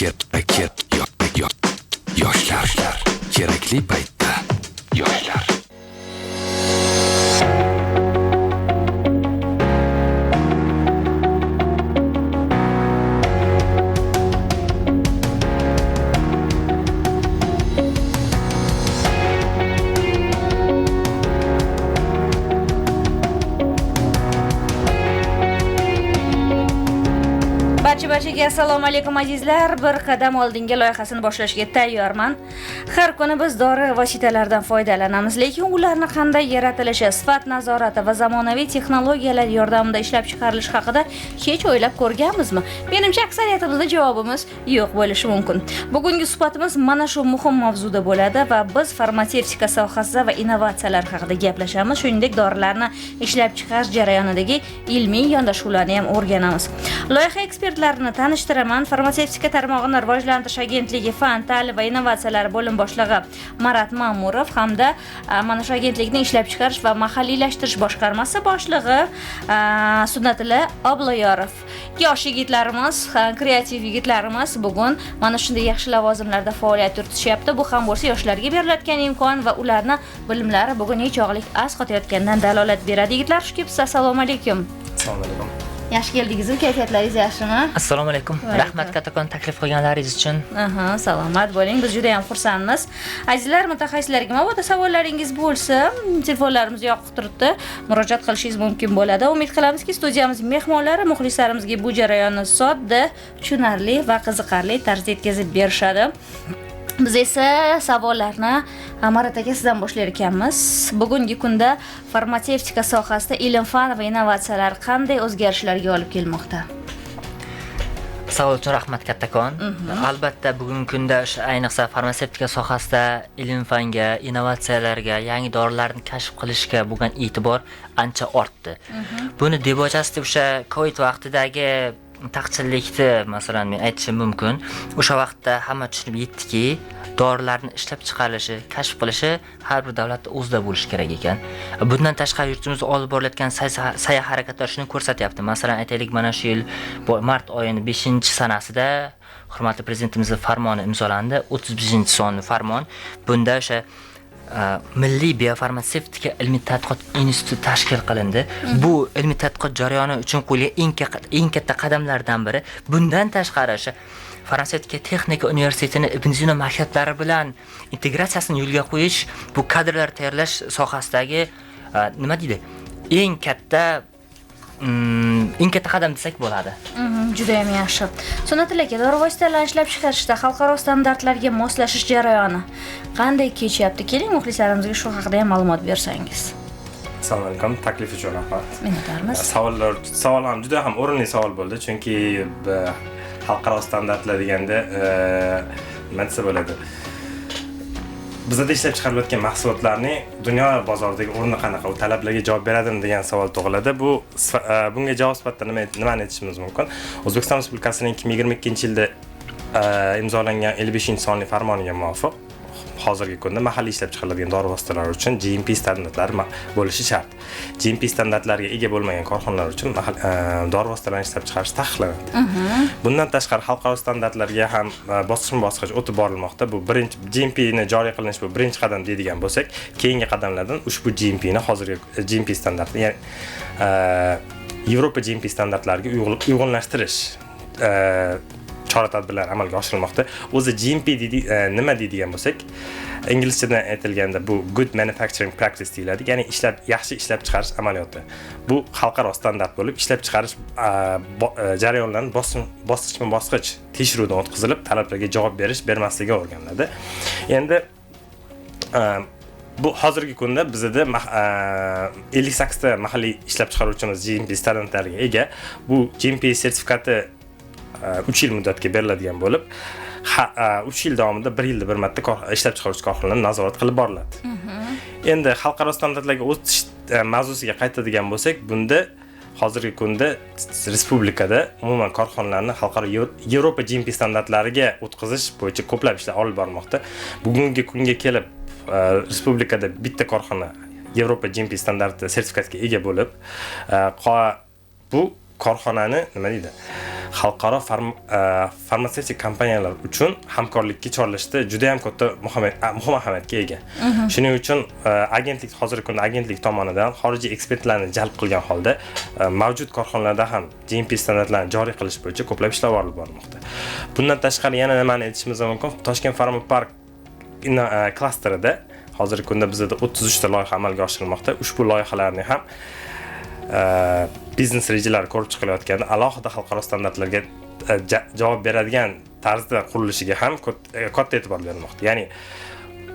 Yoshlar. Kerakli paytda yoshlar. Barchaga assalomu alaykum azizlar. Bir qadam oldinga loyihasini boshlashga tayyorman. Har kuni biz dori vositalaridan foydalanamiz, lekin ularni qanday yaratilishi, sifat nazorati va zamonaviy texnologiyalar yordamida ishlab chiqarilishi haqida hech o'ylab ko'rganmizmi? Menimcha aksariyatimizda javobimiz yo'q bo'lishi mumkin. Bugungi suhbatimiz mana shu muhim mavzuda bo'ladi va biz farmatsevtika sohasida va innovatsiyalar haqida gaplashamiz. Shuningdek, dorilarni ishlab chiqarish jarayonidagi ilmiy yondashuvlarni ham o'rganamiz. Loyiha ekspertlarini tanishtiraman. Farmatsevtika tarmog'ini rivojlantirish agentligi fan, ta'lim va innovatsiyalar bo'lim boshlig'i Marat Ma'murov hamda mana shu agentlikning ishlab chiqarish va mahalliylashtirish boshqarmasi boshlig'i Sunnatilla Obloyorov. Yosh yigitlarimiz, kreativ yigitlarimiz bugun mana shunday yaxshi lavozimlarda faoliyat yuritishyapti. Bu ham bo'lsa yoshlarga berilayotgan imkon va ularni bilimlari bugun nechog'lik asqotayotganidan dalolat beradi. Yigitlar, xush kelibsiz. Assalomu alaykum. Assalomu alaykum. Yaxshi keldingiz. Kayfiyatlaringiz yaxshimi? Assalomu alaykum. Rahmat kattakon taklif qilganlaringiz uchun. Salomat bo'ling. Biz juda ham xursandmiz. Azizlar, mutaxassislarga mabodo savollaringiz bo'lsa, telefonlarimiz yoqib turibdi. Murojaat qilishingiz mumkin bo'ladi. Umid qilamizki, studiyamiz mehmonlari muxlislarimizga bu jarayonni sodda, tushunarli va qiziqarli tarzda yetkazib berishadi. Biz esa savollarni Marat aka sizdan boshlar ekanmiz. Bugungi kunda farmatsevtika sohasida ilm-fan va innovatsiyalar qanday o'zgarishlarga olib kelmoqda? Savol uchun rahmat kattakon. Albatta bugungi kunda ayniqsa farmatsevtika sohasida ilm-fanga, innovatsiyalarga, yangi dorilarni kashf qilishga bo'lgan e'tibor ancha ortdi. Buni debojasida o'sha Covid vaqtidagi taqchillikni masalan men aytishim mumkin. O'sha vaqtda hamma tushunib yetdiki, dorilarni ishlab chiqarilishi, kashf qilishi har bir davlatda o'zida bo'lishi kerak ekan. Bundan tashqari yurtimizda olib borilayotgan sa'y harakatlar shuni ko'rsatyapti. Masalan, aytaylik, mana shu yil mart oyining 5-sanasida hurmatli prezidentimizning farmoni imzolandi, 35-sonli farmon. Bunda o'sha Milliy biofarmatsevtika ilmiy tadqiqot instituti tashkil qilindi. Bu ilmiy tadqiqot jarayoni uchun qo'yilgan eng katta qadamlardan biri. Bundan tashqari farmatsevtika texnika universitetini Ibn Sino maktablari bilan integratsiyasini yo'lga qo'yish bu kadrlar tayyorlash sohasidagi nima deydi? Eng katta qadam desak bo'ladi. Juda ham yaxshi. Sunnatilla aka, dori vositalarini ishlab chiqarishda xalqaro standartlarga moslashish jarayoni qanday kechyapti? Keling, muxlislarimizga shu haqida ham ma'lumot bersangiz. Assalomu alaykum. Taklif uchun rahmat. Minnatdormiz. Savol ham juda ham o'rinli savol bo'ldi, chunki xalqaro standartlar deganda nima desa bo'ladi? Bizda ishlab chiqarilayotgan mahsulotlarning dunyo bozoridagi o'rni qanaqa, u talablarga javob beradimi degan savol tug'iladi. Bunga javob sifatida nimani aytishimiz mumkin? O'zbekiston Respublikasining 2022-yilda imzolangan 55-sonli farmoniga muvofiq hozirgi kunda mahalliy ishlab chiqariladigan dori vositalari uchun GMP standartlari bo'lishi shart. GMP standartlariga ega bo'lmagan korxonalar uchun dori vositalarini ishlab chiqarish taqiqlanadi. Bundan tashqari xalqaro standartlarga ham bosqichma-bosqich o'tib borilmoqda. Bu birinchi GMP ni joriy qilinish bu birinchi qadam deydigan bo'lsak, keyingi qadamlardan ushbu GMP ni hozirgi GMP standarti, ya'ni Yevropa GMP standartlariga uyg'unlashtirish chora-tadbirlar amalga oshirilmoqda. O'zi GMP nima deydigan bo'lsak, inglizchada aytilganda bu good manufacturing practice deyiladi. Ya'ni yaxshi ishlab chiqarish amaliyoti. Bu xalqaro standart bo'lib, ishlab chiqarish jarayonlarini bosqichma-bosqich tekshiruvdan o'tkazilib, talablarga javob bermasligi o'rganiladi. Endi bu hozirgi kunda bizda 58 ta mahalliy ishlab chiqaruvchimiz GMP standartlariga ega. Bu GMP sertifikati 3 yil muddatga beriladigan bo'lib, 3 yil davomida 1 yilda bir marta ishlab chiqaruvchi korxonalar nazorat qilib boriladi. Endi xalqaro standartlarga o'tish mavzusiga qaytadigan bo'lsak, bunda hozirgi kunda respublikada umuman korxonalarni xalqaro Yevropa GMP standartlariga o'tkazish bo'yicha ko'plab ishlar olib borilmoqda. Bugungi kunga kelib respublikada bitta korxona Yevropa GMP standarti sertifikatiga ega bo'lib, bu korxonani nima deydi? xalqaro farmatsevtik kompaniyalar uchun hamkorlikka chorlashda juda ham katta muhim ahamiyatga ega. Shuning uchun agentlik hozirgi kunda agentlik tomonidan xorijiy ekspertlarni jalb qilgan holda mavjud korxonalarda ham GMP standartlarini joriy qilish bo'yicha ko'plab ishlar olib borilmoqda. Bundan tashqari yana nimani aytishimiz mumkin? Toshkent Farmapark klasterida hozirgi kunda bizda 33 ta loyiha amalga oshirilmoqda. Ushbu loyihalarni ham biznes rejalari ko'rib chiqilayotganda alohida xalqaro standartlarga javob beradigan tarzda qurilishiga ham katta e'tibor berilmoqda. Ya'ni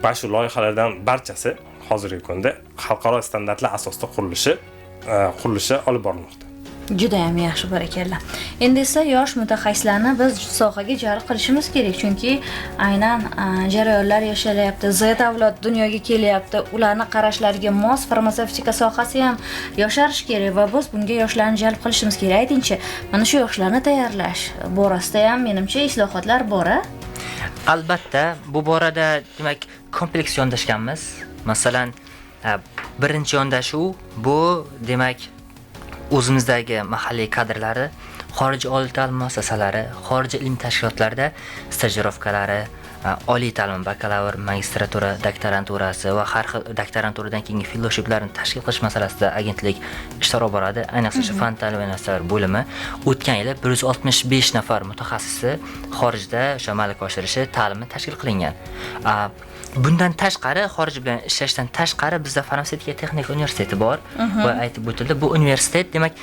mana shu loyihalardan barchasi hozirgi kunda xalqaro standartlar asosida qurilishi olib borilmoqda. Juda ham yaxshi, barakalla. Endi esa yosh mutaxassislarni biz sohaga jalb qilishimiz kerak, chunki aynan jarayonlar yashayapti, Z avlod dunyoga kelyapti. Ularning qarashlariga mos farmatsevtika sohasi ham yosharish kerak va biz bunga yoshlarni jalb qilishimiz kerak. Aytingchi, mana shu yoshlarni tayyorlash borasida ham menimcha islohotlar bor-a? Albatta, bu borada demak kompleks yondashganmiz. Masalan, birinchi yondashuv bu demak o'zimizdagi mahalliy kadrlari xorijiy oliy ta'lim muassasalari, xorijiy ilmiy tashkilotlarda stajirovkalari, oliy ta'lim bakalavr, magistratura, doktoranturasi va har xil doktoranturadan keyingi fellowshiplarni tashkil qilish masalasida agentlik ishlar olib boradi. Ayniqsa shu fan ta'lim va investitsiyalar bo'limi o'tgan yili 165 nafar mutaxassisi xorijda o'sha malaka oshirishi ta'limni tashkil qilingan. Bundan tashqari, xorij bilan ishlashdan tashqari bizda farmatsevtika texnika universiteti bor va aytib o'tildi. Bu universitet demak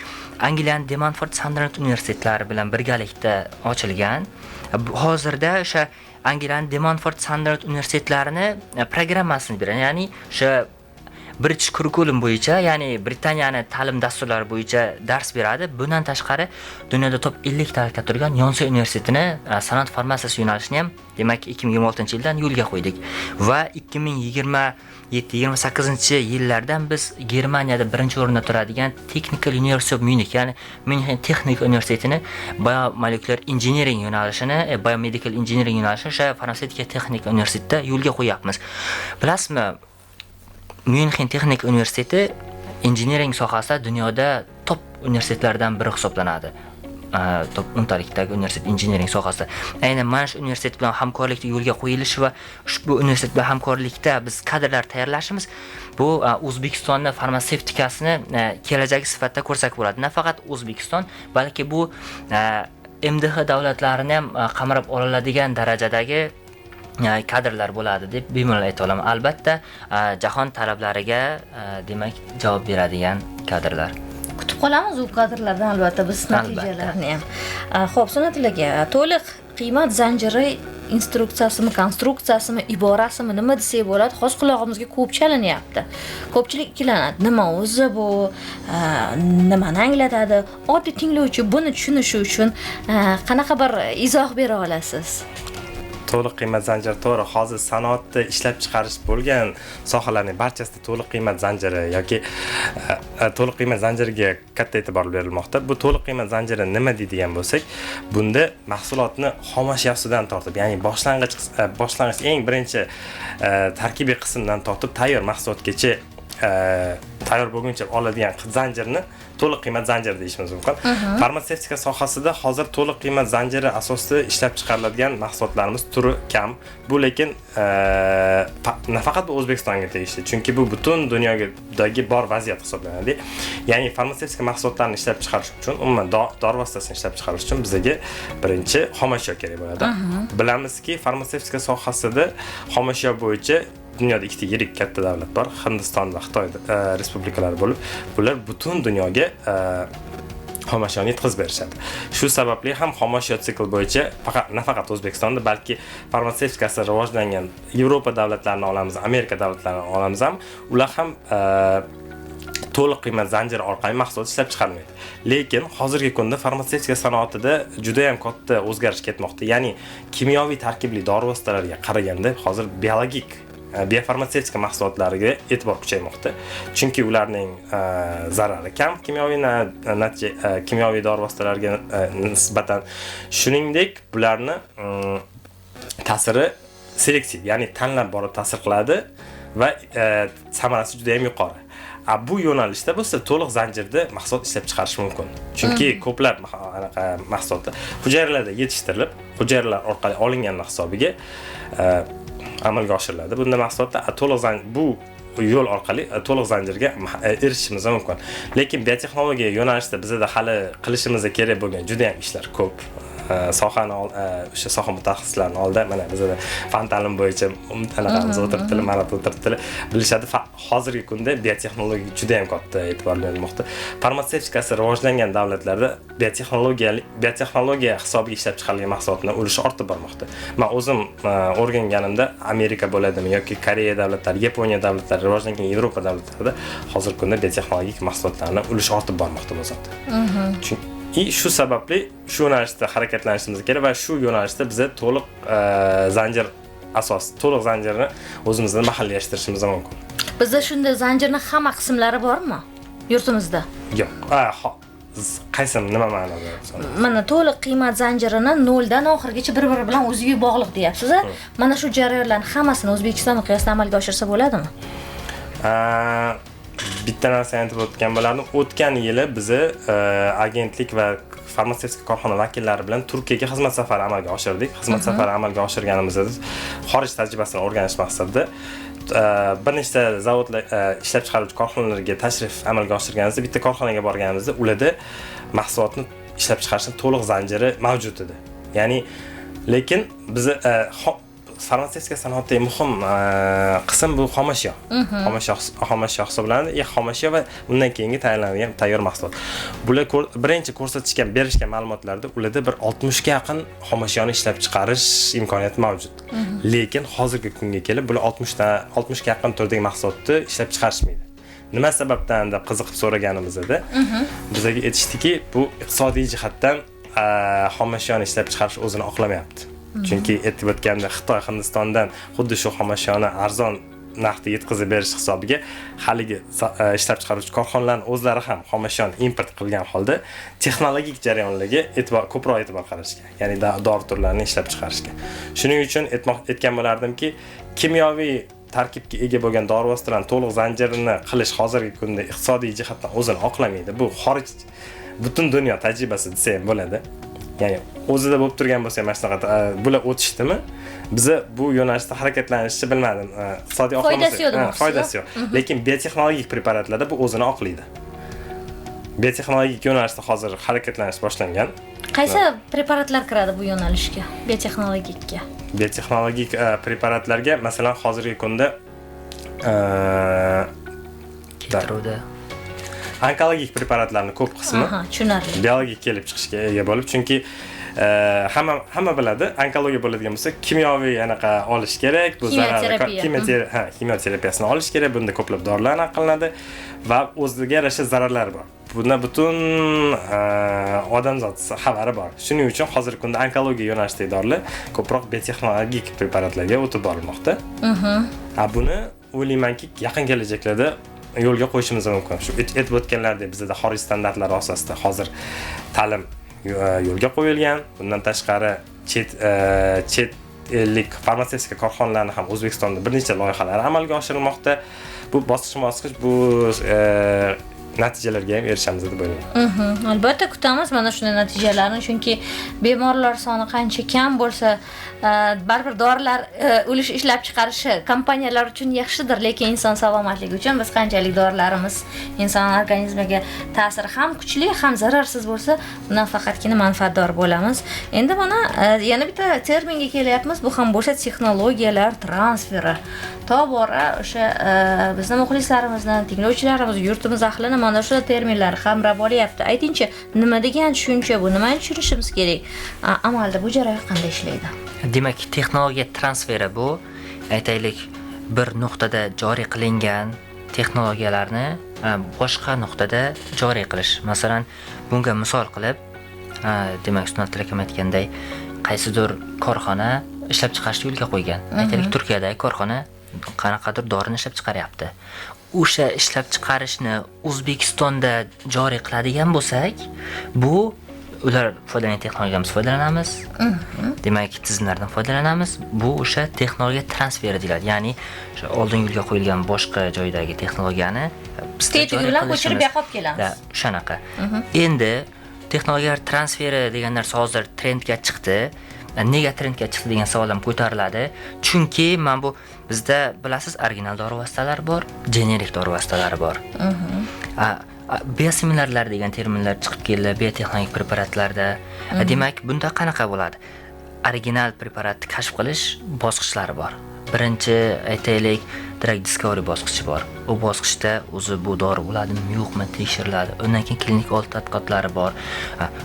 Angliyaning Demandford Sunderland universitetlari bilan birgalikda ochilgan. Hozirda o'sha Angliyaning Demandford Sunderland universitetlarini programmasini beradi. Ya'ni o'sha British curriculum bo'yicha, ya'ni Britaniyani ta'lim dasturlari bo'yicha dars beradi. Bundan tashqari dunyoda top 50 talikda turgan Yonsei universitetini sanoat farmatsiyasi yo'nalishini ham demak 2026-yildan yo'lga qo'ydik va 2027-28-yillardan biz Germaniyada birinchi o'rinda turadigan Technical University of Munich, ya'ni München Texnik universitetini biomolekulyar engineering yo'nalishini, biomedical engineering yo'nalishini o'sha farmatsevtika texnika universitetida yo'lga qo'yapmiz. Bilasizmi, München Texnik universiteti engineering sohasida dunyoda top universitetlardan biri hisoblanadi. Top 10 talikdagi universitet engineering sohasida. Aynan mana shu universitet bilan hamkorlikda yo'lga qo'yilishi va ushbu universitet bilan hamkorlikda biz kadrlar tayyorlashimiz bu O'zbekistonning farmatsevtikasini kelajagi sifatida ko'rsatib bo'ladi. Nafaqat O'zbekiston, balki bu MDH davlatlarini ham qamrab oladigan darajadagi kadrlar bo'ladi deb bemalol ayta olaman. Albatta, jahon talablariga demak javob beradigan kadrlar. Kutib qolamiz u kadrlardan albatta biz natijalarni ham. Xo'p, Sunnatullaga to'liq qiymat zanjiri instruksiyasimi, konstruksiyasimi, iborasimi nima desak bo'ladi, hozir qulog'imizga ko'p chalinyapti. Ko'pchilik ikkilanadi. Nima o'zi bu? Nimani anglatadi? Oddiy tinglovchi buni tushunishi uchun qanaqa bir izoh bera olasiz? To'liq qiymat zanjiri to'g'ri, hozir sanoatda ishlab chiqarish bo'lgan sohalarning barchasida to'liq qiymat zanjiri yoki to'liq qiymat zanjiriga katta e'tibor berilmoqda. Bu to'liq qiymat zanjiri nima deydigan bo'lsak, bunda mahsulotni xomashiyasidan tortib, ya'ni boshlang'ich eng birinchi tarkibiy qismdan tortib tayyor mahsulotgacha tayyor bo'lguncha oladigan zanjirni to'liq qiymat zanjiri deyishimiz mumkin. Farmatsevtika sohasida hozir to'liq qiymat zanjiri asosida ishlab chiqariladigan mahsulotlarimiz turi kam. Bu lekin nafaqat O'zbekistonga tegishli, chunki bu butun dunyodagi bor vaziyat hisoblanadi. Ya'ni farmatsevtika mahsulotlarini ishlab chiqarish uchun, umuman dori vositasini ishlab chiqarish uchun bizga birinchi xomashyo kerak bo'ladi. Bilamizki, farmatsevtika sohasida xomashyo bo'yicha dunyoda ikkita yirik katta davlat bor, Hindiston va Xitoy respublikalari bo'lib, bular butun dunyoga xomashyoni yetkazib berishadi. Shu sababli ham xomashyo sikl bo'yicha nafaqat O'zbekistonda, balki farmatsevtikasi rivojlangan Yevropa davlatlarini olamiz, Amerika davlatlarini olamiz ham, ular ham to'liq qiymat zanjiri orqali mahsulot ishlab chiqarmaydi. Lekin hozirgi kunda farmatsevtika sanoatida juda ham katta o'zgarish ketmoqda. Ya'ni kimyoviy tarkibli dori vositalariga qaraganda hozir biologik biofarmatsevtika mahsulotlariga e'tibor kuchaymoqda. Chunki ularning zarari kam kimyoviy dori vositalariga nisbatan. Shuningdek, bularni ta'siri selektiv, ya'ni tanlab borib ta'sir qiladi va samarasi juda ham yuqori. Bu yo'nalishda bo'lsa to'liq zanjirda mahsulot ishlab chiqarish mumkin. Chunki ko'plab anaqa mahsulotlar hujayralarda yetishtirilib, hujayralar orqali olingan hisobiga amalga oshiriladi. Bunda mahsulotlar to'liq bu yo'l orqali to'liq zanjirga erishishimiz mumkin. Lekin biotexnologiya yo'nalishida bizda hali qilishimiz kerak bo'lgan juda ham ishlar ko'p. Sohani o'sha soha mutaxassislarini oldida mana bizda fan ta'lim bo'yicha anaqamiz o'tiribdilar, mana o'tiribdilar. Bilishadi, hozirgi kunda biotexnologiya juda ham katta e'tibor berilmoqda. Farmatsevtikasi rivojlangan davlatlarda biotexnologiya hisobiga ishlab chiqarilgan mahsulotlar ulushi ortib bormoqda. Men o'zim o'rganganimda Amerika bo'ladimi yoki Koreya davlatlari, Yaponiya davlatlari, rivojlangan Yevropa davlatlarida hozirgi kunda biotexnologik mahsulotlarning ulushi ortib bormoqda bo'lsa. Shu sababli shu yo'nalishda harakatlanishimiz kerak va shu yo'nalishda biz to'liq zanjirni o'zimizda mahalliylashtirishimiz mumkin. Bizda shunday zanjirning hamma qismlari bormi yurtimizda? Yo'q. Qaysi nima ma'noda? Mana to'liq qiymat zanjirini noldan oxirigacha bir-biri bilan o'ziga bog'liq deyapsiz. Mana shu jarayonlarning hammasini O'zbekiston miqyosida amalga oshirsa bo'ladimi? Bitta narsani aytib o'tgan bo'lardim. O'tgan yili bizni agentlik va farmatsevtika korxona vakillari bilan Turkiyaga xizmat safari amalga oshirdik. Xizmat safari amalga oshirganimizda xorij tajribasini o'rganish maqsadida bir nechta zavodlar ishlab chiqaruvchi korxonalarga tashrif amalga oshirganimizda bitta korxonaga borganimizda ularda mahsulotni ishlab chiqarishning to'liq zanjiri mavjud edi. Ya'ni lekin biz farmatsevtika sanoatidagi muhim qism bu xomashyo. Xomashyo hisoblanadi. Xomashyo va undan keyingi tayyorlangan tayyor mahsulot. Bular birinchi ko'rsatishgan, berishgan ma'lumotlarda ularda bir 60 ga yaqin xomashyoni ishlab chiqarish imkoniyati mavjud. Lekin hozirgi kunga kelib bular 60 ga yaqin turdagi mahsulotni ishlab chiqarishmaydi. Nima sababdan deb qiziqib so'raganimizda bizga aytishdiki, bu iqtisodiy jihatdan xomashyoni ishlab chiqarish o'zini oqlamayapti. Chunki aytib o'tganda Xitoy Hindistondan xuddi shu xomashyoni arzon narxda yetkazib berish hisobiga haligi ishlab chiqaruvchi korxonalarning o'zlari ham xomashyoni import qilgan holda texnologik jarayonlarga ko'proq e'tibor qarashgan, ya'ni dori turlarini ishlab chiqarishga. Shuning uchun aytgan bo'lardimki, kimyoviy tarkibga ega bo'lgan dori vositalarning to'liq zanjirini qilish hozirgi kunda iqtisodiy jihatdan o'zini oqlamaydi. Bu xorij butun dunyo tajribasi desa ham bo'ladi. Ya'ni o'zida bo'lib turgan bo'lsa ham shunaqa bular o'tishdimi? Biz bu yo'nalishda harakatlanishni bilmadim. Iqtisodiy oqlamasi foydasi yo'q. Lekin biotexnologik preparatlarda bu o'zini oqlaydi. Biotexnologik yo'nalishda hozir harakatlanish boshlangan. Qaysi preparatlar kiradi bu yo'nalishga? Biotexnologikka. Biotexnologik preparatlarga masalan hozirgi kunda onkologik preparatlarning ko'p qismi biologik kelib chiqishga ega bo'lib, chunki hamma biladi, onkologiya bo'ladigan bo'lsa kimyoviy anaqa olish kerak, bu kimyoterapiyasini olish kerak, bunda ko'plab dorilar qilinadi va o'ziga yarasha zararlari bor. Bunda butun odamzod xabari bor. Shuning uchun hozirgi kunda onkologiya yo'nalishidagi dorilar ko'proq biotexnologik preparatlarga o'tib borilmoqda. Buni o'ylaymanki, yaqin kelajaklarda yo'lga qo'yishimiz mumkin. Shu aytib o'tganlaridek bizda xorij standartlari asosida hozir ta'lim yo'lga qo'yilgan. Bundan tashqari chet ellik farmatsevtika korxonalarini ham O'zbekistonda bir nechta loyihalar amalga oshirilmoqda. Bu bosqichma-bosqich bu natijalarga ham erishamiz deb o'ylayman. Albatta kutamiz mana shunday natijalarni, chunki bemorlar soni qancha kam bo'lsa, baribir dorilar ulush ishlab chiqarishi kompaniyalar uchun yaxshidir, lekin inson salomatligi uchun biz qanchalik dorilarimiz inson organizmiga ta'siri ham kuchli, ham zararsiz bo'lsa, bundan faqatgina manfaatdor bo'lamiz. Endi mana yana bitta terminga kelyapmiz, bu ham bo'lsa texnologiyalar transferi. Tobora o'sha bizning muxlislarimizni, tinglovchilarimiz, yurtimiz ahlini mana shu terminlar qamrab olyapti. Aytingchi, nima degan tushuncha bu? Nimani tushunishimiz kerak? Amalda bu jarayon qanday ishlaydi? Demak, texnologiya transferi bu, aytaylik, bir nuqtada joriy qilingan texnologiyalarni boshqa nuqtada joriy qilish. Masalan, bunga misol qilib, demak, Sunnat akam aytganday, qaysidir korxona ishlab chiqarishni yo'lga qo'ygan. Aytaylik, Turkiyadagi korxona qanaqadir dorini ishlab chiqaryapti. O'sha ishlab chiqarishni O'zbekistonda joriy qiladigan bo'lsak, bu ular foydalangan texnologiyamiz foydalanamiz. Demak, tizimlardan foydalanamiz. Bu o'sha texnologiya transferi deyiladi. Ya'ni, o'sha oldin yo'lga qo'yilgan boshqa joydagi texnologiyani Tetigi bilan ko'chirib yoqib kelamiz. Shanaqa. Endi texnologiyalar transferi degan narsa hozir trendga chiqdi. Nega trendga chiqdi degan savol ham ko'tariladi. Chunki mana bu bizda bilasiz original dori vositalari bor, generik dori vositalari bor. Biosimilarlar degan terminlar chiqib keldi biotexnologik preparatlarda. Demak, bunda qanaqa bo'ladi? Original preparatni kashf qilish bosqichlari bor. Birinchi aytaylik, drug discovery bosqichi bor. U bosqichda o'zi bu dori bo'ladimi, yo'qmi tekshiriladi. Undan keyin klinik old tadqiqotlari bor.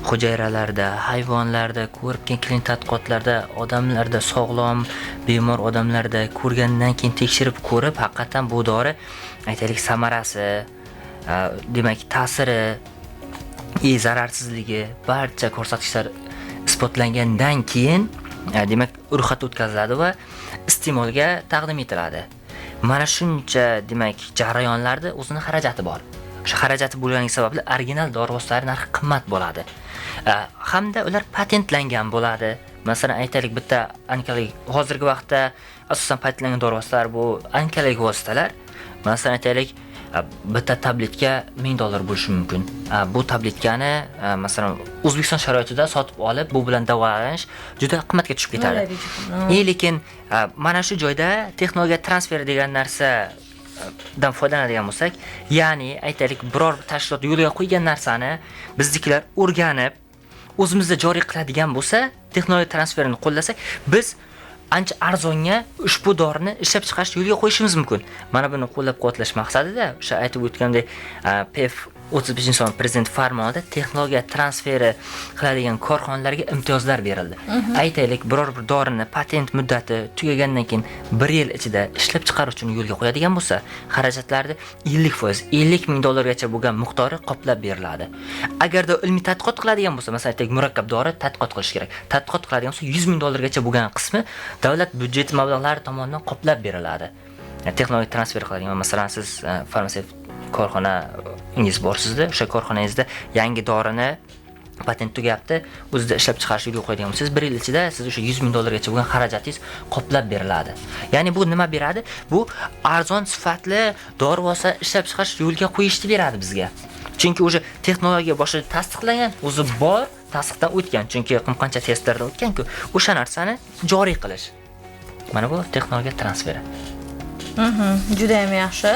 Hujayralarda, hayvonlarda ko'rgan klinik tadqiqotlarda, odamlarda sog'lom, bemor odamlarda ko'rgandan keyin tekshirib ko'rib, haqiqatan bu dori aytaylik samarasi, demak ta'siri, zararsizligi, barcha ko'rsatkichlar isbotlangandan keyin demak ro'yxat o'tkaziladi va iste'molga taqdim etiladi. Mana shuncha demak jarayonlarda o'zining xarajati bor. O'sha xarajati bo'lgani sababli original dori vositalari narxi qimmat bo'ladi. Hamda ular patentlangan bo'ladi. Masalan, aytaylik bitta onkologiya hozirgi vaqtda asosan patentlangan dori vositalari bu onkologiya vositalar. Masalan, aytaylik bitta tabletka $1000 bo'lishi mumkin. Bu tabletkani masalan O'zbekiston sharoitida sotib olib, bu bilan davolanish juda qimmatga tushib ketadi. Lekin mana shu joyda texnologiya transferi degan narsa dan foydalanadigan bo'lsak, ya'ni aytaylik biror tashkilot yo'lga qo'ygan narsani biznikilar o'rganib, o'zimizda joriy qiladigan bo'lsa, texnologiya transferini qo'llasak, biz ancha arzonga ushbu dorini ishlab chiqarish yo'lga qo'yishimiz mumkin. Mana buni qo'llab-quvvatlash maqsadida o'sha aytib o'tgandek PF 35-son prezident farmonida texnologiya transferi qiladigan korxonalarga imtiyozlar berildi. Aytaylik, biror bir dorini patent muddati tugagandan keyin 1 yil ichida ishlab chiqaruvchini yo'lga qo'yadigan bo'lsa, xarajatlarni 50%, $50,000 gacha bo'lgan miqdori qoplab beriladi. Agarda ilmiy tadqiqot qiladigan bo'lsa, masalan, aytaylik, murakkab dori tadqiqot qilish kerak. Tadqiqot qiladigan bo'lsa, $100,000 gacha bo'lgan qismi davlat byudjeti mablag'lari tomonidan qoplab beriladi. Texnologiya transfer qiladigan, masalan, siz farmatsevt korxonangiz bor sizda, o'sha korxonangizda yangi dorini patent tugayapti, o'zida ishlab chiqarish yo'lga qo'yadigan bo'lsangiz, 1 yil ichida siz o'sha $100,000 gacha bo'lgan xarajatingiz qoplab beriladi. Ya'ni bu nima beradi? Bu arzon sifatli dori vosita ishlab chiqarish yo'lga qo'yishni beradi bizga. Chunki o'sha texnologiya boshida tasdiqlangan, o'zi bor, tasdiqdan o'tgan, chunki qancha testlardan o'tgan-ku, o'sha narsani joriy qilish. Mana bu texnologiya transferi. Juda ham yaxshi.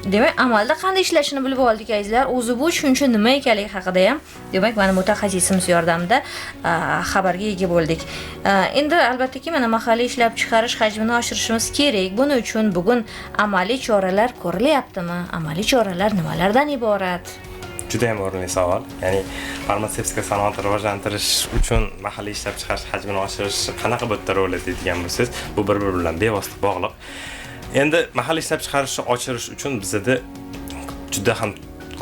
Demak, amalda qanday ishlashini bilib oldik azizlar. O'zi bu tushuncha nima ekanligi haqida ham, demak, mana mutaxassisimiz yordamida xabarga ega bo'ldik. Endi albatta, mana mahalliy ishlab chiqarish hajmini oshirishimiz kerak. Buning uchun bugun amaliy choralar ko'rilyaptimi? Amaliy choralar nimalardan iborat? Juda ham o'rinli savol. Ya'ni farmatsevtika sanoatini rivojlantirish uchun mahalliy ishlab chiqarish hajmini oshirish qanaqa bitta rol o'taydigan bo'lsangiz, bu bir-biri bilan bevosita bog'liq. Endi mahalliy ishlab chiqarishni ochirish uchun bizda juda ham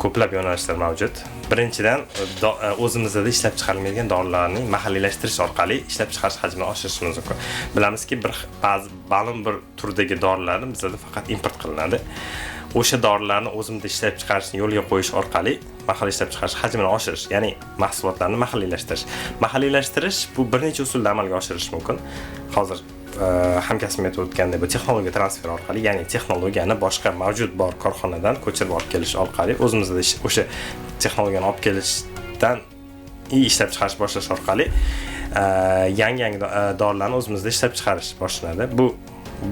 ko'plab yo'nalishlar mavjud. Birinchidan, o'zimizda ishlab chiqarilmaydigan dorilarning mahalliylashtirish orqali ishlab chiqarish hajmini oshirishimiz mumkin. Bilamizki, ma'lum bir turdagi dorilarni bizda faqat import qilinadi. O'sha dorilarni o'zimizda ishlab chiqarishni yo'lga qo'yish orqali mahalliy ishlab chiqarish hajmini oshirish, ya'ni mahsulotlarni mahalliylashtirish. Mahalliylashtirish bu bir necha usulda amalga oshirish mumkin. Hozir hamkasbim aytib o'tgandek, bu texnologiya transferi orqali, ya'ni texnologiyani boshqa mavjud bor korxonadan ko'chirib olib kelish orqali, o'zimizda o'sha texnologiyani olib kelishdan ishlab chiqarish boshlash orqali yangi dorilarni o'zimizda ishlab chiqarish boshlanadi.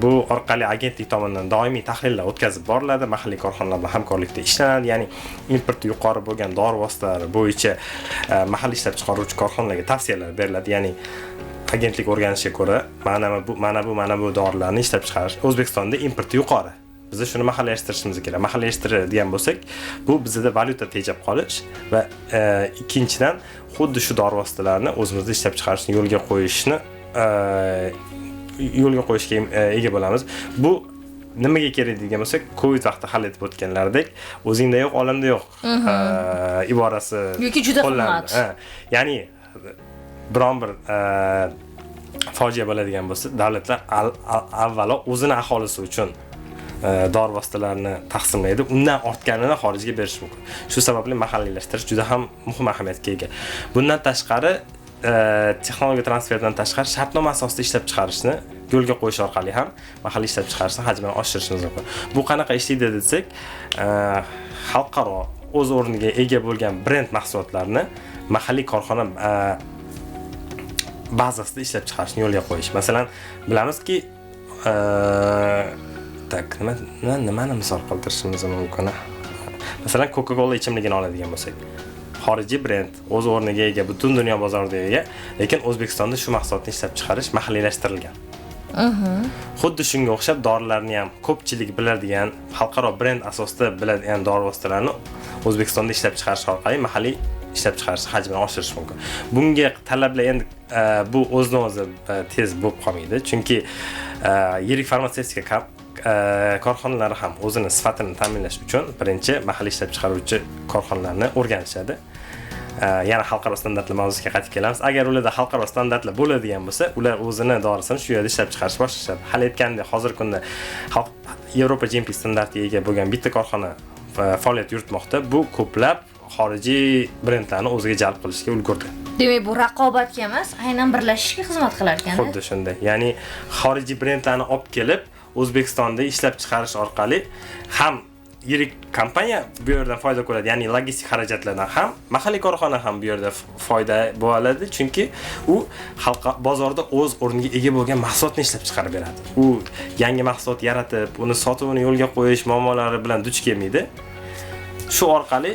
Bu orqali agentlik tomonidan doimiy tahlillar o'tkazib boriladi, mahalliy korxonalar bilan hamkorlikda ishlanadi, ya'ni importi yuqori bo'lgan dori vositalari bo'yicha mahalliy ishlab chiqaruvchi korxonalarga tavsiyalar beriladi, ya'ni agentlik o'rganishiga ko'ra mana bu dorilarni ishlab chiqarish O'zbekistonda importi yuqori. Biz shuni mahalliylashtirish kerak. Mahalliylashtirish bo'lsak, bu bizda valyuta tejab qolish va ikkinchidan xuddi shu dori vositalarini o'zimizda ishlab chiqarishni yo'lga qo'yishga ega bo'lamiz. Bu nimaga kerak degan bo'lsak, Covid vaqtida hal etib o'tganlaridek, o'zingda yo'q, olamda yo'q iborasi yoki juda qimmat. Ya'ni biron bir fojia bo'ladigan bo'lsa, davlatlar avvalo o'zini aholisi uchun dori vositalarini taqsimlaydi, undan ortganini xorijga berish mumkin. Shu sababli mahalliylashtirish juda ham muhim ahamiyatga ega. Bundan tashqari, texnologiya transferidan tashqari shartnoma asosida ishlab chiqarishni yo'lga qo'yish orqali ham mahalliy ishlab chiqarishni hajmini oshirishimiz mumkin. Bu qanaqa ishlaydi desak, xalqaro o'z o'rniga ega bo'lgan brend mahsulotlarni mahalliy korxona bazasida ishlab chiqarishni yo'lga qo'yish. Masalan, bilamizki, nimani misol keltirishimiz mumkin? Masalan, Coca-Cola ichimligini oladigan bo'lsak, xorijiy brend o'z o'rniga ega, butun dunyo bozorida ega, lekin O'zbekistonda shu mahsulotni ishlab chiqarish mahalliylashtirilgan. Xuddi shunga o'xshab dorilarni ham ko'pchilik biladigan, xalqaro brend asosida biladigan dori vositalarini O'zbekistonda ishlab chiqarish orqali mahalliy ishlab chiqarish hajmini oshirish mumkin. Bunga talablar endi bu o'zini-o'zi tez bo'lib qolmaydi, chunki yirik farmatsevtika korxonalari ham o'zini sifatini ta'minlash uchun birinchi mahalliy ishlab chiqaruvchi korxonalarni o'rganishadi. Yana xalqaro standartlar mavzusiga qaytib kelamiz. Agar ularda xalqaro standartlar bo'ladigan bo'lsa, ular o'zini dorisini shu yerda ishlab chiqarish boshlashadi. Hali aytgandek, hozirgi kunda Yevropa GMP standartiga ega bo'lgan bitta korxona faoliyat yuritmoqda. Bu ko'plab xorijiy brendlarni o'ziga jalb qilishga ulgurdi. Demak, bu raqobatga emas, aynan birlashishga xizmat qilar ekan. Xuddi shunday. Ya'ni xorijiy brendlarni olib kelib O'zbekistonda ishlab chiqarish orqali ham yirik kompaniya bu yerdan foyda ko'radi, ya'ni logistik xarajatlardan ham, mahalliy korxona ham bu yerda foyda bo'ladi, chunki u xalqqa bozorda o'z o'rniga ega bo'lgan mahsulotni ishlab chiqarib beradi. U yangi mahsulot yaratib, uni sotuvini yo'lga qo'yish muammolari bilan duch kelmaydi. Shu orqali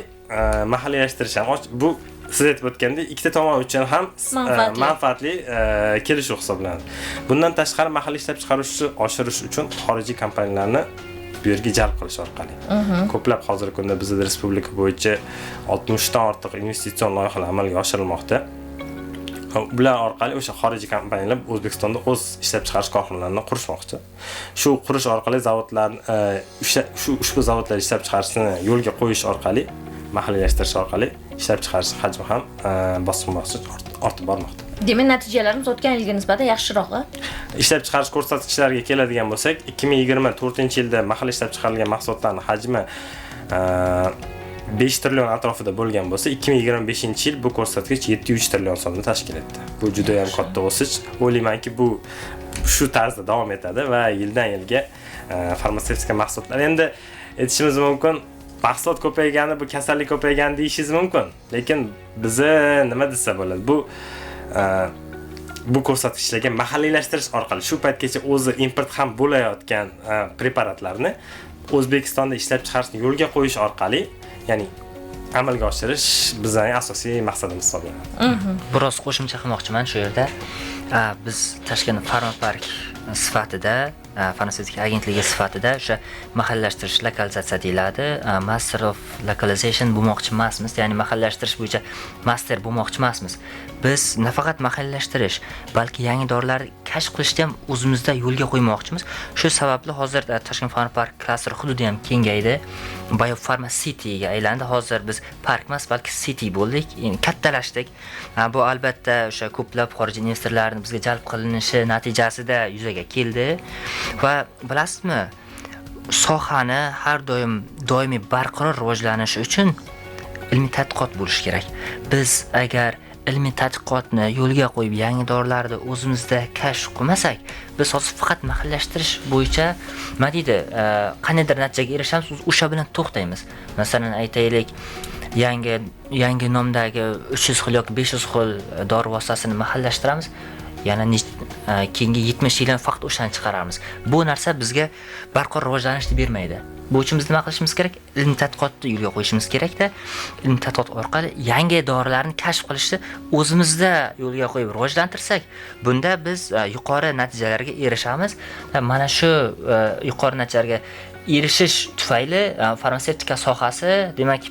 mahalliylashtirish ham bu siz aytib o'tgandek, ikkita tomon uchun ham manfaatli kelishuv hisoblanadi. Bundan tashqari mahalliy ishlab chiqarishni oshirish uchun xorijiy kompaniyalarni bu yerga jalb qilish orqali ko'plab hozirgi kunda bizda respublika bo'yicha 60 dan ortiq investitsion loyihalar amalga oshirilmoqda. Bular orqali o'sha xorijiy kompaniyalar O'zbekistonda o'z ishlab chiqarish korxonalarini qurishmoqchi. Shu qurish orqali zavodlarni ushbu zavodlar ishlab chiqarishni yo'lga qo'yish orqali, mahalliylashtirish orqali ishlab chiqarish hajmi ham bosma-bosqich ortib bormoqda. Demak, natijalarimiz o'tgan yilga nisbatan yaxshiroq. Ishlab chiqarish ko'rsatkichlariga keladigan bo'lsak, 2024-yilda mahalliy ishlab chiqarilgan mahsulotlarning hajmi 5 trillion atrofida bo'lgan bo'lsa, 2025-yil bu ko'rsatkich 703 trillion so'mni tashkil etdi. Bu juda ham katta o'sish. O'ylaymanki, bu shu tarzda davom etadi va yildan yilga farmatsevtika mahsulotlar endi aytishimiz mumkin, mahsulot ko'paygani bu kasallik ko'paygani deyishingiz mumkin. Lekin bizni nima desa bo'ladi? Bu ko'rsatkichlarga mahalliylashtirish orqali shu paytgacha o'zi import ham bo'layotgan preparatlarni O'zbekistonda ishlab chiqarishni yo'lga qo'yish orqali, ya'ni amalga oshirish bizning asosiy maqsadimiz hisoblanadi. Biroz qo'shimcha qilmoqchiman shu yerda. Biz Toshkent Farmapark sifatida, farmatsevtika agentligi sifatida o'sha mahalliylashtirish, lokalizatsiya deyiladi. Master of localization bo'lmoqchi emasmiz, ya'ni mahalliylashtirish bo'yicha master bo'lmoqchi emasmiz. Biz nafaqat mahalliylashtirish, balki yangi dorilarni kashf qilishni ham o'zimizda yo'lga qo'ymoqchimiz. Shu sababli hozir Toshkent Farmapark klaster hududi ham kengaydi. Biopharma City'ga aylandi. Hozir biz park emas, balki city bo'ldik. Ya'ni kattalashdik. Bu albatta o'sha ko'plab xorijiy investorlarning bizga jalb qilinishi natijasida yuzaga keldi. Va bilasizmi, sohani har doim doimiy barqaror rivojlanishi uchun ilmiy tadqiqot bo'lishi kerak. Biz agar ilmiy tadqiqotni yo'lga qo'yib yangi dorilarni o'zimizda kashf qilmasak, biz hozir faqat mahalliylashtirish bo'yicha nima deydi, qanday natijaga erishamiz, o'sha bilan to'xtaymiz. Masalan, aytaylik, yangi nomdagi 300 xil yoki 500 xil dori vositasini mahalliylashttiramiz. Yana keyingi 70 yildan faqat o'shani chiqaramiz. Bu narsa bizga barqaror rivojlanishni bermaydi. Bu uchun biz nima qilishimiz kerak? Ilmiy tadqiqotni yo'lga qo'yishimiz kerak-da, ilmiy tadqiqot orqali yangi dorilarni kashf qilishni o'zimizda yo'lga qo'yib rivojlantirsak, bunda biz yuqori natijalarga erishamiz. Mana shu yuqori natijalarga erishish tufayli farmatsevtika sohasi, demak,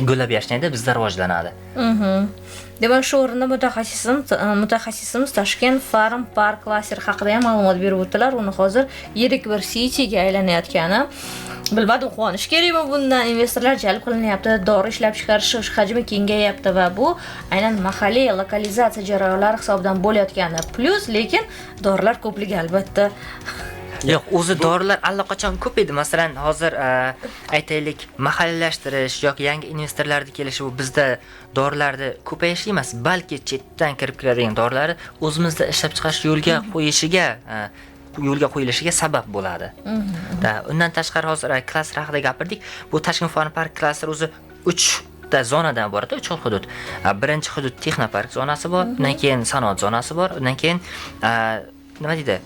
gullab yashnaydi, bizda rivojlanadi. Demak, shu o'rinda mutaxassisimiz Toshkent Farm Park klaster haqida ham ma'lumot berib o'tdilar. Uni hozir yirik bir cityga aylanayotgani. Bilmadim, quvonish kerakmi bundan? Investorlar jalb qilinyapti, dori ishlab chiqarish hajmi kengayapti va bu aynan mahalliy lokalizatsiya jarayonlari hisobidan bo'layotgani. Plus, lekin dorilar ko'pligi albatta Yo'q, o'zi dorilar allaqachon ko'p edi. Masalan, hozir aytaylik, mahalliylashtirish yoki yangi investorlarning kelishi bu bizda dorilarni ko'payishi emas, balki chetdan kirib keladigan dorilarni o'zimizda ishlab chiqarish yo'lga qo'yilishiga sabab bo'ladi. Undan tashqari hozir klaster haqida gapirdik. Bu Toshkent Farm-park klaster o'zi 3 ta zonadan iborat, 3 xil hudud. Birinchi hudud texnopark zonasi bor, undan keyin sanoat zonasi bor, undan keyin nima deydi?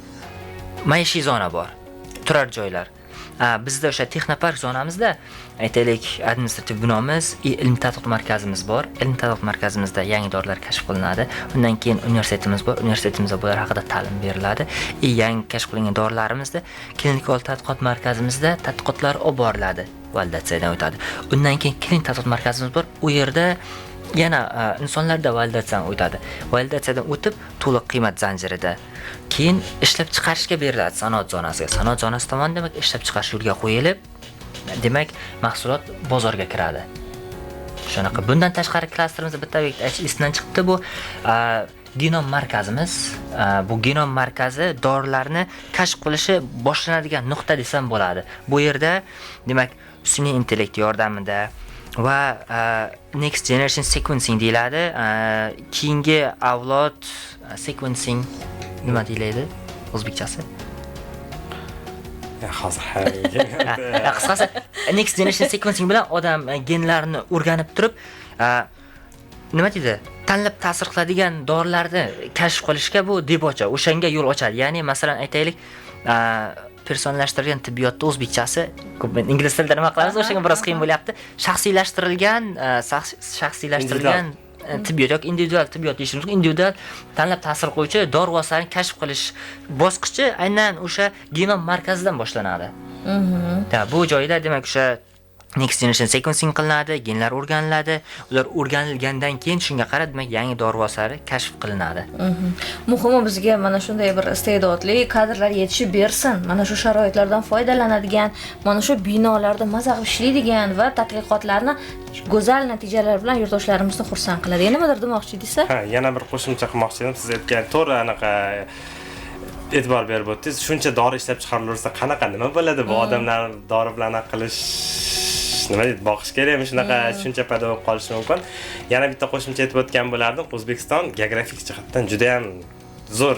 Maishiy zona bor, turar joylar. Bizda o'sha texnopark zonamizda aytaylik administrativ binomiz, ilmiy tadqiqot markazimiz bor. Ilmiy tadqiqot markazimizda yangi dorilar kashf qilinadi. Undan keyin universitetimiz bor. Universitetimizda bular haqida ta'lim beriladi. Yangi kashf qilingan dorilarimizda klinik tadqiqot markazimizda tadqiqotlar olib boriladi. Validatsiyadan o'tadi. Undan keyin klinik tadqiqot markazimiz bor. U yerda yana insonlarda validatsiyadan o'tadi. Validatsiyadan o'tib to'liq qiymat zanjirida keyin ishlab chiqarishga beriladi sanoat zonasiga. Sanoat zonasi tomonidan demak ishlab chiqarish yo'lga qo'yilib, demak mahsulot bozorga kiradi. Shunaqa. Bundan tashqari klasterimiz bitta esdan chiqdi bu genom markazimiz. Bu genom markazi dorilarni kashf qilishi boshlanadigan nuqta desam bo'ladi. Bu yerda demak sun'iy intellekt yordamida va next generation sequencing deyiladi. Keyingi avlod sequencing nima deyiladi o'zbekchasi? Qisqasi next generation sequencing bilan odam genlarini o'rganib turib nima deydi? Tanlab ta'sir qiladigan dorilarni kashf qilishga bu debocha, o'shanga yo'l ochadi. Ya'ni masalan aytaylik, personallashtirilgan tibbiyotda o'zbekchasi ko'p ingliz tilida nima qilamiz? O'shanga biroz qiyin bo'lyapti. Shaxsiylashtirilgan tibbiyot yoki individual tibbiyot deyishimiz mumkin. Individual tanlab ta'sir qiluvchi dori vositalarini kashf qilish bosqichi aynan o'sha genom markazidan boshlanadi. Bu joyda demak o'sha next generation sequencing qilinadi, genlar o'rganiladi. Ular o'rganilgandan keyin shunga qarab demak yangi dori vositalari kashf qilinadi. Muhimi bizga mana shunday bir iste'dodli kadrlar yetishib bersin. Mana shu sharoitlardan foydalanadigan, mana shu binolarda maza qilib ishlaydigan va tadqiqotlarni go'zal natijalar bilan yurtdoshlarimizni xursand qiladi. Nimadir demoqchi edingizsa? Yana bir qo'shimcha qilmoqchi edim. Siz aytgan to'g'ri anaqa e'tibor berib o'tdingiz. Shuncha dori ishlab chiqarilsa qanaqa nima bo'ladi? Bu odamlar dori bilan qilish nima deydi, boqish kerakmi? Shunaqa shuncha paydo bo'lib qolishi mumkin. Yana bitta qo'shimcha aytib o'tgan bo'lardim. O'zbekiston geografik jihatdan juda ham zo'r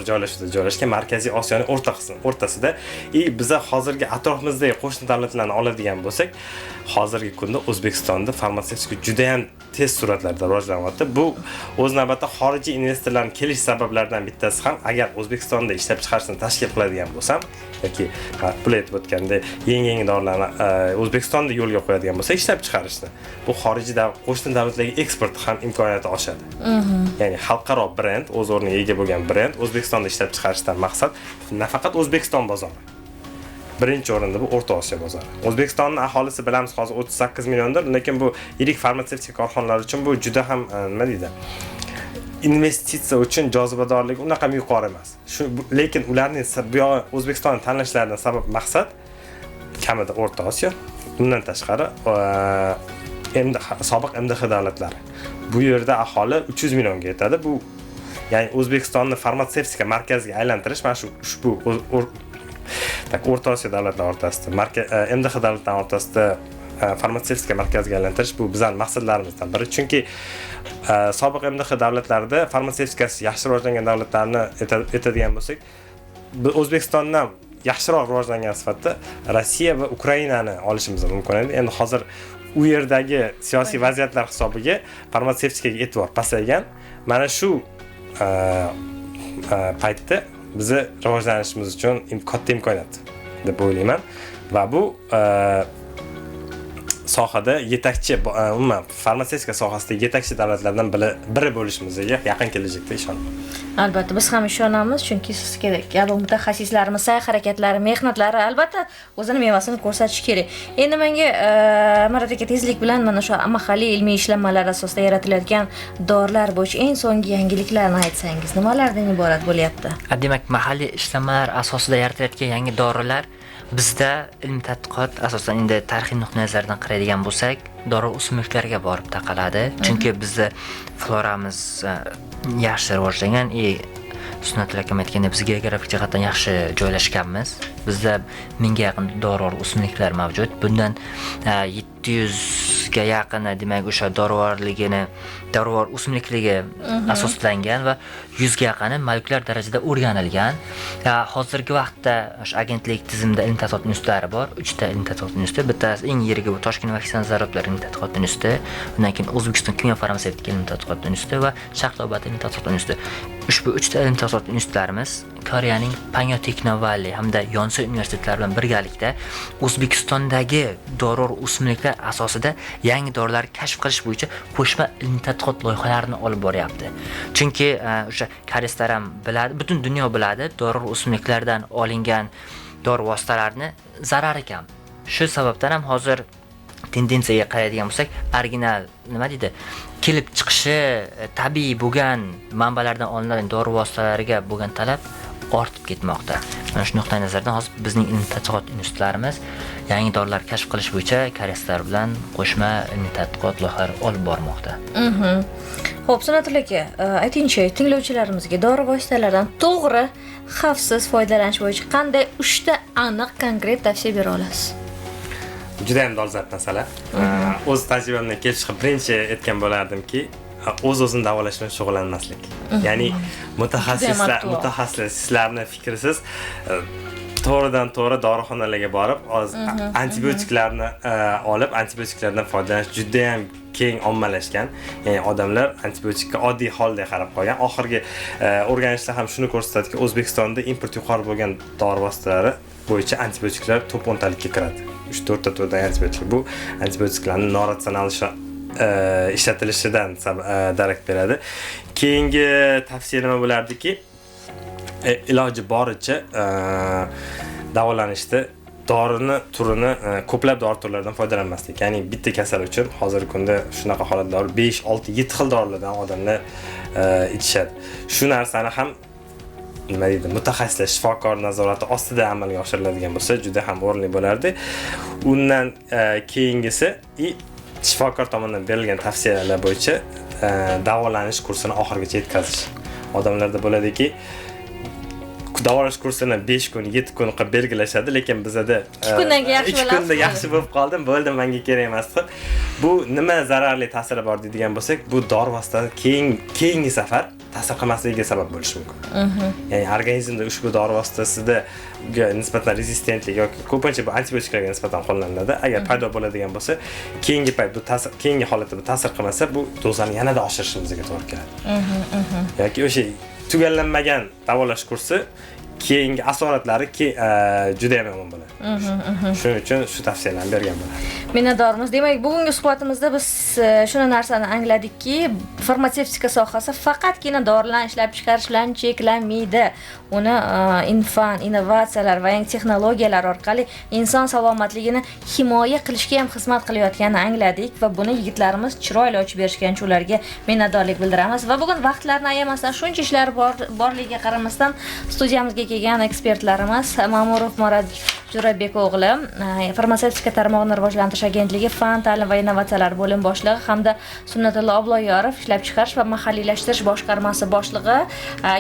joylashgan, Markaziy Osiyoning o'rtasida. Biza hozirgi atrofimizdagi qo'shni davlatlarni oladigan bo'lsak, hozirgi kunda O'zbekistonda farmatsevtika juda ham tez sur'atlarda rivojlanyapti. Bu o'z navbatida xorijiy investorlarning kelish sabablaridan bittasi ham, agar O'zbekistonda ishlab chiqarishni tashkil qiladigan bo'lsam yoki pul aytib o'tganda yangi dorilarni O'zbekistonda yo'lga qo'yadigan bo'lsa ishlab chiqarishni, bu xorijiy qo'shni davlatlarga eksport ham imkoniyati oshadi. Ya'ni xalqaro brend, o'z o'rniga ega bo'lgan brend O'zbekistonda ishlab chiqarishdan maqsad nafaqat O'zbekiston bozori. Birinchi o'rinda bu O'rta Osiyo bozori. O'zbekistonning aholisi bilamiz hozir 38 milliondir, lekin bu yirik farmatsevtika korxonalari uchun bu juda ham nima deydi? Investitsiya uchun jozibadorligi unaqa yuqori emas. Lekin ularning O'zbekistonni tanlashlaridan sabab maqsad kamida O'rta Osiyo, undan tashqari sobiq MDH davlatlari. Bu yerda aholi 300 millionga yetadi. Bu ya'ni O'zbekistonni farmatsevtika markaziga aylantirish mana shu ushbu O'rta Osiyo davlatlari o'rtasida, MDH davlatlari o'rtasida farmatsevtika markaziga aylantirish bu bizning maqsadlarimizdan biri. Chunki sobiq MDH davlatlarida farmatsevtikasi yaxshi rivojlangan davlatlarni aytadigan bo'lsak, O'zbekistondan yaxshiroq rivojlangan sifatida Rossiya va Ukrainani olishimiz mumkin edi. Endi hozir u yerdagi siyosiy vaziyatlar hisobiga farmatsevtikaga e'tibor pasaygan. Mana shu paytda bizni rivojlanishimiz uchun katta imkoniyat deb o'ylayman va bu sohada yetakchi, umuman farmatsevtika sohasida yetakchi davlatlardan biri bo'lishimizga yaqin kelajakda ishonaman. Albatta biz ham ishonamiz, chunki siz kerak. Kabi mutaxassislarimiz sa'y-harakatlari, mehnatlari albatta o'zini mevasini ko'rsatishi kerak. Endi menga Marat aka tezlik bilan mana shu mahalliy ilmiy ishlanmalar asosida yaratilayotgan dorilar bo'yicha eng so'nggi yangiliklarni aytsangiz, nimalardan iborat bo'lyapti? Demak, mahalliy ishlanmalar asosida yaratilayotgan yangi dorilar bizda ilmiy tadqiqot asosan endi tarixiy nuqtai nazardan qaraydigan bo'lsak, dori o'simliklarga borib taqaladi. Chunki bizda floramiz yaxshi rivojlangan, Sunnatullo akam aytgandek biz geografik jihatdan yaxshi joylashganmiz. Bizda 1000 ga yaqin dorivor o'simliklar mavjud. Bundan 700 ga yaqini demak o'sha dorivor o'simlikligi asoslangan va 100 ga yaqini molekulyar darajada o'rganilgan. Hozirgi vaqtda o'sha agentlik tizimida ilmiy tadqiqot institutlari bor. 3 ta ilmiy tadqiqot instituti. Bittasi eng yirigi bu Toshkent vaksina zaroratlari ilmiy tadqiqot instituti, undan keyin O'zbekiston kimyo farmatsevtika ilmiy tadqiqot instituti va Sharqobod ilmiy tadqiqot instituti. Ushbu 3 ta ilmiy tadqiqot institutlarimiz Koreyaning Panyo Techno Valley hamda Yonsei universitetlari bilan birgalikda O'zbekistondagi dorivor o'simliklar asosida yangi dorilar kashf qilish bo'yicha qo'shma ilmiy tadqiqot loyihalarini olib boryapti. Chunki o'sha koreyslar ham biladi, butun dunyo biladi, dorivor o'simliklardan olingan dori vositalarini zarari kam. Shu sababdan ham hozir tendensiyaga qaraydigan bo'lsak, original nima deydi? Kelib chiqishi tabiiy bo'lgan manbalardan olinadigan dori vositalariga bo'lgan talab ortib ketmoqda. Mana shu nuqtai nazardan hozir bizning ilmiy tadqiqot institutlarimiz yangi dorilar kashf qilish bo'yicha koreyslar bilan qo'shma ilmiy tadqiqot loyihalari olib bormoqda. Xo'p, Sunnatullo aka, aytingchi, tinglovchilarimizga dori vositalaridan to'g'ri, xavfsiz foydalanish bo'yicha qanday 3 ta aniq konkret tavsiya bera olasiz? Juda ham dolzarb masala. O'z tajribamdan kelib chiqib birinchi aytgan bo'lardimki, o'z-o'zini davolash bilan shug'ullanmaslik. Ya'ni mutaxassislarning fikrisiz to'g'ridan to'g'ri dorixonalarga borib, antibiotiklarni olib, antibiotiklardan foydalanish juda ham keng ommalashgan. Ya'ni odamlar antibiotikka oddiy holda qarab qolgan. Oxirgi o'rganishlar ham shuni ko'rsatadiki, O'zbekistonda import yuqori bo'lgan dori vositalari bo'yicha antibiotiklar top 10 talikka kiradi. 3-4 ta turdan antibiotik. Bu antibiotiklarning noratsional ishlatilishidan darak beradi. Keyingi tavsiya nima bo'lardiki, iloji boricha davolanishda dorini turini ko'plab dori turlaridan foydalanmaslik. Ya'ni bitta kasal uchun hozirgi kunda shunaqa holatlar 5, 6, 7 xil dorilardan odamlar ichishadi. Shu narsani ham nima deydi, mutaxassislar shifokor nazorati ostida amalga oshiriladigan bo'lsa, juda ham o'rinli bo'lardi. Undan keyingisi shifokor tomonidan berilgan tavsiyalar bo'yicha davolanish kursini oxirigacha yetkazish. Odamlarda bo'ladiki, davolash kursini 5 kun, 7 kun qilib belgilashadi, lekin bizda 2 kundan yaxshi bo'ladi. 2 kunda yaxshi bo'lib qoldim, bo'ldi, menga kerak emas deb. Bu nima zararli ta'siri bor deydigan bo'lsak, bu dori vositasi keyingi safar ta'sir qilmasligiga sabab bo'lishi mumkin. Ya'ni organizmda ushbu dori vositasida nisbatan rezistentlik yoki ko'pincha bu antibiotiklarga nisbatan qo'llaniladi. Agar paydo bo'ladigan bo'lsa, keyingi payt bu ta'sir, keyingi holatda bu ta'sir qilmasa, bu dozani yanada oshirishimizga to'g'ri keladi. Yoki o'sha tugallanmagan davolash kursi keyingi asoratlari juda ham yomon bo'ladi. Shuning uchun shu tavsiyalarni bergan bo'ladi. Minnatdormiz. Demak, bugungi suhbatimizda biz shuna narsani angladikki, farmatsevtika sohasi faqatgina dorilarni ishlab chiqarish bilan cheklanmaydi. Uni innovatsiyalar va yangi texnologiyalar orqali inson salomatligini himoya qilishga ham xizmat qilayotganini angladik va buni yigitlarimiz chiroyli ochib berishgan uchun ularga minnatdorlik bildiramiz va bugun vaqtlarini ayamasdan shuncha ishlar borligiga qaramasdan studiyamizga kelgan ekspertlarimiz Ma'murov Murod Jo'rabek o'g'li, farmatsevtika tarmog'ini rivojlantirish agentligi fan ta'lim va innovatsiyalar bo'lim boshlig'i hamda Sunnatullo Obloyorov ishlab chiqarish va mahalliylashtirish boshqarmasi boshlig'i,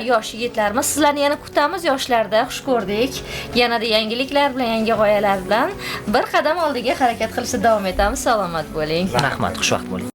yosh yigitlarimiz, sizlarni yana kutamiz yoshlarda. Xush ko'rdik. Yanada yangiliklar bilan, yangi g'oyalar bilan bir qadam oldiga harakat qilishda davom etamiz. Salomat bo'ling. Rahmat, xushvaqt bo'ling.